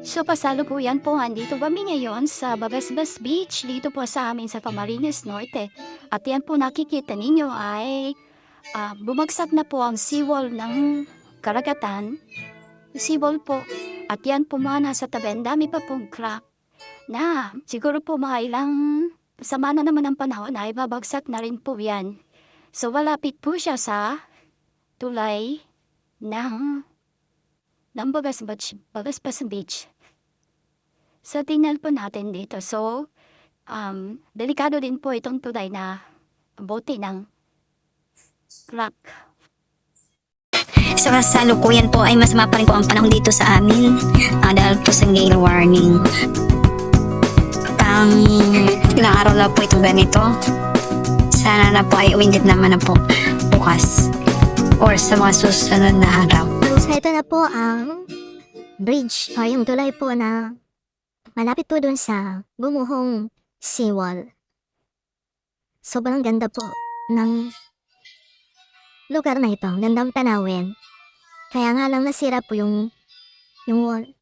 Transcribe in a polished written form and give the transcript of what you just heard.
So kasalukuyan po andito kami ngayon sa Babasbas Beach dito po sa amin sa Camarines Norte. At yan po nakikita ninyo ay bumagsak na po ang seawall ng karagatan. Seawall po. At yan po mga nasa tabi. Ang dami pa pong crack na siguro po mga ilang sama na naman ang panahon ay babagsak na rin po yan. So malapit po siya sa tulay ng Babasbas Beach. So, tingnan po natin dito. So, delikado din po itong tulay na bote ng crack. So kasalukuyan po ay masama pa rin po ang panahon dito sa amin dahil po sa gale warning. Pang ilang araw na po itong ganito. Sana na po ay umindit naman na po bukas or sa mga susunod na araw. So ito na po ang bridge o yung tulay po na malapit po dun sa bumuhong seawall. Sobrang ganda po ng lugar na ito. Gandang tanawin. Kaya nga lang nasira po yung wall.